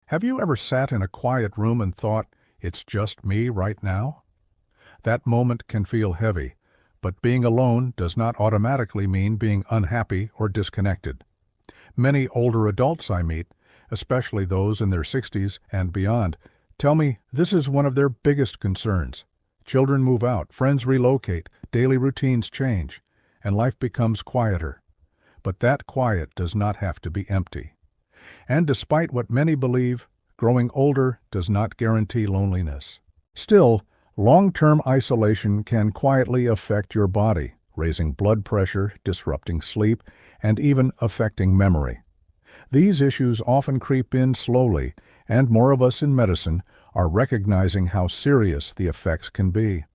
Have you ever sat in a quiet room and thought, it's just me right now? That moment can feel heavy, but being alone does not automatically mean being unhappy or disconnected. Many older adults I meet, especially those in their 60s and beyond, tell me this is one of their biggest concerns. Children move out, friends relocate, daily routines change, and life becomes quieter. But that quiet does not have to be empty. And despite what many believe, growing older does not guarantee loneliness. Still, long-term isolation can quietly affect your body, raising blood pressure, disrupting sleep, and even affecting memory. These issues often creep in slowly, and more of us in medicine are recognizing how serious the effects can be.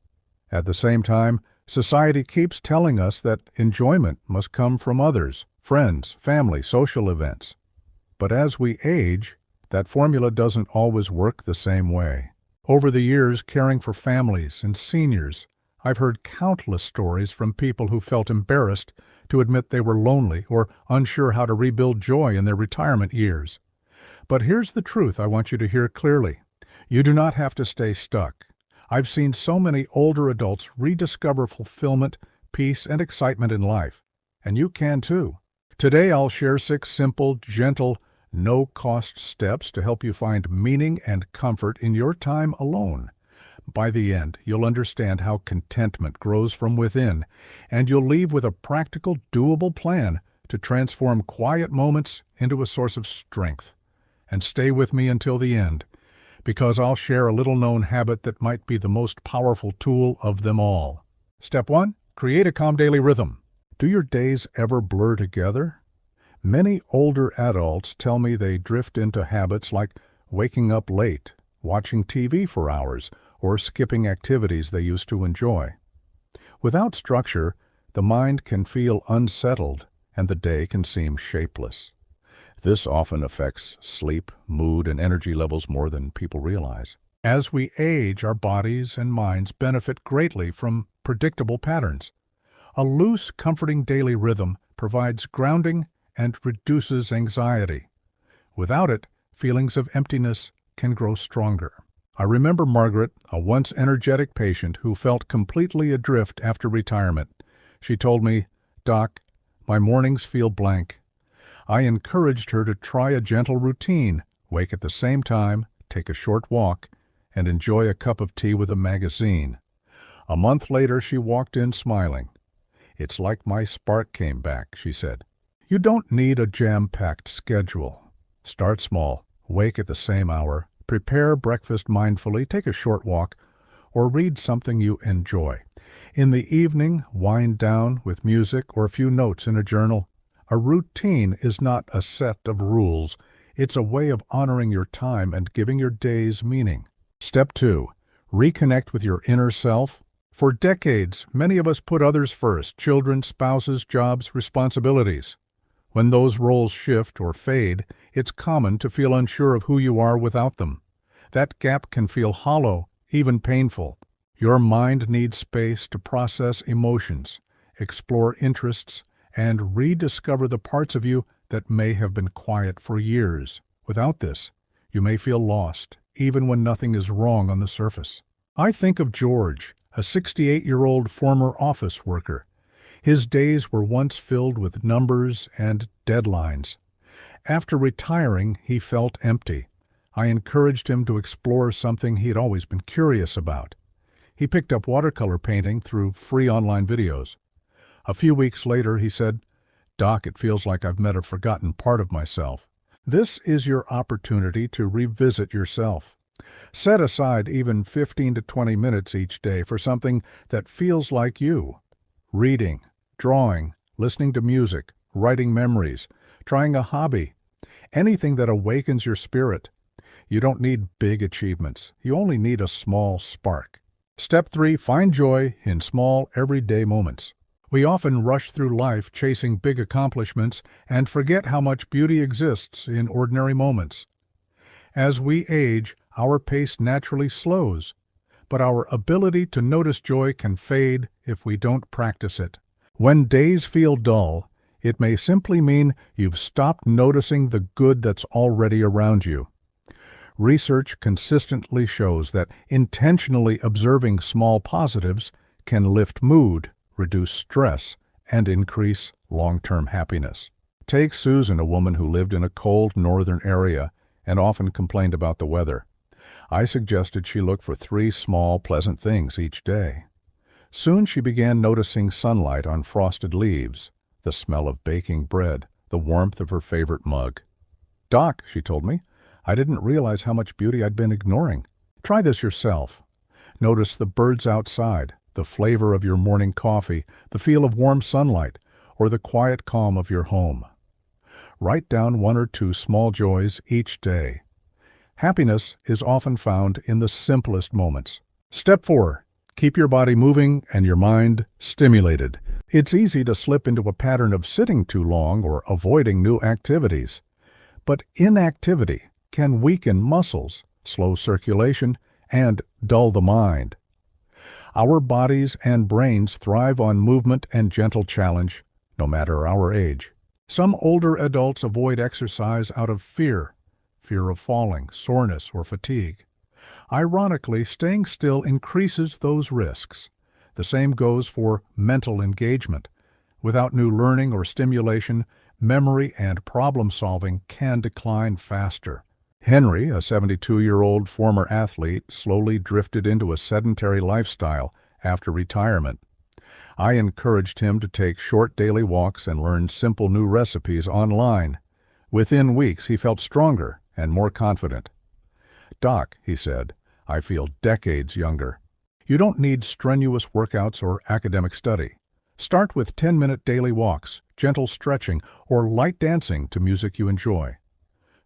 At the same time, society keeps telling us that enjoyment must come from others, friends, family, social events. But as we age, that formula doesn't always work the same way. Over the years, caring for families and seniors, I've heard countless stories from people who felt embarrassed to admit they were lonely or unsure how to rebuild joy in their retirement years. But here's the truth I want you to hear clearly. You do not have to stay stuck. I've seen so many older adults rediscover fulfillment, peace, and excitement in life. And you can too. Today I'll share 6 simple, gentle, no-cost steps to help you find meaning and comfort in your time alone. By the end, you'll understand how contentment grows from within, and you'll leave with a practical, doable plan to transform quiet moments into a source of strength. And stay with me until the end, because I'll share a little-known habit that might be the most powerful tool of them all. Step 1. Create a calm daily rhythm. Do your days ever blur together? Many older adults tell me they drift into habits like waking up late, watching TV for hours, or skipping activities they used to enjoy. Without structure, the mind can feel unsettled and the day can seem shapeless. This often affects sleep, mood, and energy levels more than people realize. As we age, our bodies and minds benefit greatly from predictable patterns. A loose, comforting daily rhythm provides grounding and reduces anxiety. Without it, feelings of emptiness can grow stronger. I remember Margaret, a once energetic patient who felt completely adrift after retirement. She told me, "Doc, my mornings feel blank." I encouraged her to try a gentle routine, wake at the same time, take a short walk, and enjoy a cup of tea with a magazine. A month later, she walked in smiling. "It's like my spark came back," she said. You don't need a jam-packed schedule. Start small, wake at the same hour, prepare breakfast mindfully, take a short walk, or read something you enjoy. In the evening, wind down with music or a few notes in a journal. A routine is not a set of rules. It's a way of honoring your time and giving your days meaning. Step 2. Reconnect with your inner self. For decades, many of us put others first: children, spouses, jobs, responsibilities. When those roles shift or fade, it's common to feel unsure of who you are without them. That gap can feel hollow, even painful. Your mind needs space to process emotions, explore interests, and rediscover the parts of you that may have been quiet for years. Without this, you may feel lost, even when nothing is wrong on the surface. I think of George, a 68-year-old former office worker. His days were once filled with numbers and deadlines. After retiring, he felt empty. I encouraged him to explore something he'd always been curious about. He picked up watercolor painting through free online videos. A few weeks later, he said, "Doc, it feels like I've met a forgotten part of myself." This is your opportunity to revisit yourself. Set aside even 15 to 20 minutes each day for something that feels like you. Reading, drawing, listening to music, writing memories, trying a hobby, anything that awakens your spirit. You don't need big achievements. You only need a small spark. Step 3. Find joy in small, everyday moments. We often rush through life chasing big accomplishments and forget how much beauty exists in ordinary moments. As we age, our pace naturally slows, but our ability to notice joy can fade if we don't practice it. When days feel dull, it may simply mean you've stopped noticing the good that's already around you. Research consistently shows that intentionally observing small positives can lift mood, reduce stress, and increase long-term happiness. Take Susan, a woman who lived in a cold northern area and often complained about the weather. I suggested she look for 3 small, pleasant things each day. Soon she began noticing sunlight on frosted leaves, the smell of baking bread, the warmth of her favorite mug. "Doc," she told me, "I didn't realize how much beauty I'd been ignoring. Try this yourself. Notice the birds outside, the flavor of your morning coffee, the feel of warm sunlight, or the quiet calm of your home. Write down 1 or 2 small joys each day. Happiness is often found in the simplest moments. Step 4. Keep your body moving and your mind stimulated. It's easy to slip into a pattern of sitting too long or avoiding new activities. But inactivity can weaken muscles, slow circulation, and dull the mind. Our bodies and brains thrive on movement and gentle challenge, no matter our age. Some older adults avoid exercise out of fear of falling, soreness, or fatigue. Ironically, staying still increases those risks. The same goes for mental engagement. Without new learning or stimulation, memory and problem-solving can decline faster. Henry, a 72-year-old former athlete, slowly drifted into a sedentary lifestyle after retirement. I encouraged him to take short daily walks and learn simple new recipes online. Within weeks, he felt stronger and more confident. "Doc," he said, "I feel decades younger." You don't need strenuous workouts or academic study. Start with 10-minute daily walks, gentle stretching, or light dancing to music you enjoy.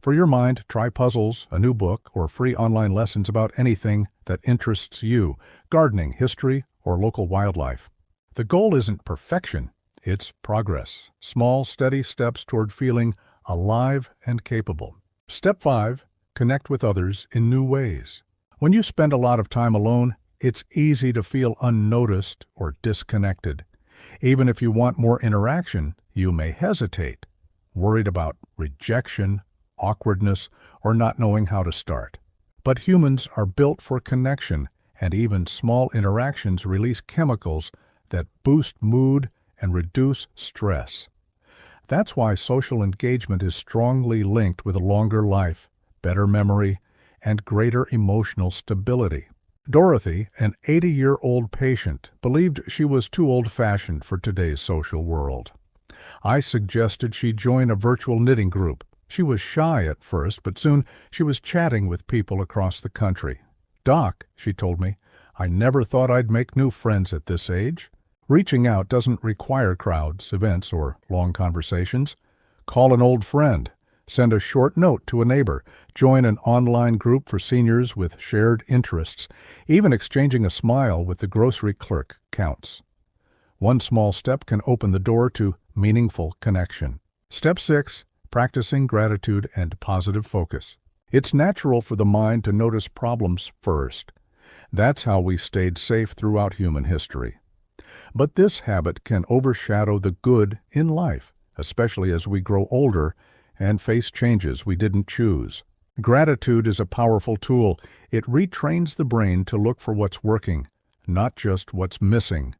For your mind, try puzzles, a new book, or free online lessons about anything that interests you, gardening, history, or local wildlife. The goal isn't perfection, it's progress. Small, steady steps toward feeling alive and capable. Step 5. Connect with others in new ways. When you spend a lot of time alone, it's easy to feel unnoticed or disconnected. Even if you want more interaction, you may hesitate, worried about rejection, awkwardness, or not knowing how to start. But humans are built for connection, and even small interactions release chemicals that boost mood and reduce stress. That's why social engagement is strongly linked with a longer life, better memory, and greater emotional stability. Dorothy, an 80-year-old patient, believed she was too old-fashioned for today's social world. I suggested she join a virtual knitting group. She was shy at first, but soon she was chatting with people across the country. "Doc," she told me, "I never thought I'd make new friends at this age." Reaching out doesn't require crowds, events, or long conversations. Call an old friend. Send a short note to a neighbor. Join an online group for seniors with shared interests. Even exchanging a smile with the grocery clerk counts. One small step can open the door to meaningful connection. Step 6. Practicing gratitude and positive focus. It's natural for the mind to notice problems first. That's how we stayed safe throughout human history. But this habit can overshadow the good in life, especially as we grow older and face changes we didn't choose. Gratitude is a powerful tool. It retrains the brain to look for what's working, not just what's missing.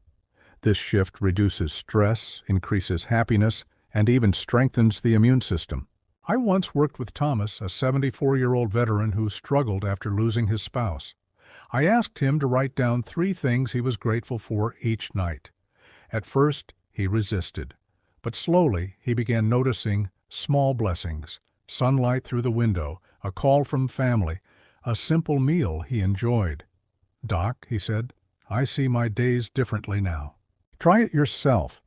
This shift reduces stress, increases happiness, and even strengthens the immune system. I once worked with Thomas, a 74-year-old veteran who struggled after losing his spouse. I asked him to write down 3 things he was grateful for each night. At first, he resisted, but slowly he began noticing small blessings: sunlight through the window, a call from family, a simple meal he enjoyed. "Doc," he said, "I see my days differently now." Try it yourself.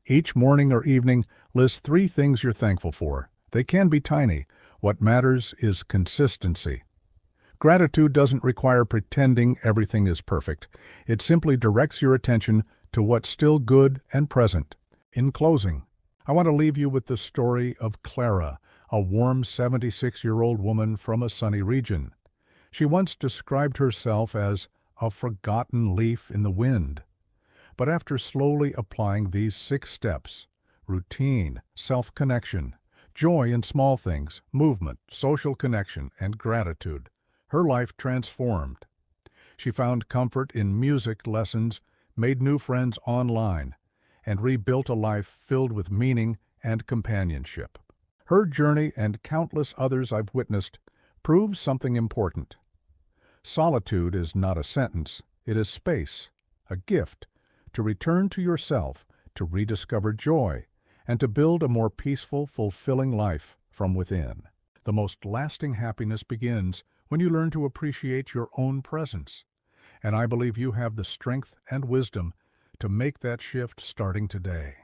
Each morning or evening, list 3 things you're thankful for. They can be tiny. What matters is consistency. Gratitude doesn't require pretending everything is perfect. It simply directs your attention to what's still good and present. In closing, I want to leave you with the story of Clara, a warm 76-year-old woman from a sunny region. She once described herself as a forgotten leaf in the wind. But after slowly applying these 6 steps, routine, self-connection, joy in small things, movement, social connection, and gratitude. Her life transformed. She found comfort in music lessons, made new friends online, and rebuilt a life filled with meaning and companionship. Her journey and countless others I've witnessed proves something important. Solitude is not a sentence, it is space, a gift, to return to yourself, to rediscover joy, and to build a more peaceful, fulfilling life from within. The most lasting happiness begins when you learn to appreciate your own presence. And I believe you have the strength and wisdom to make that shift starting today.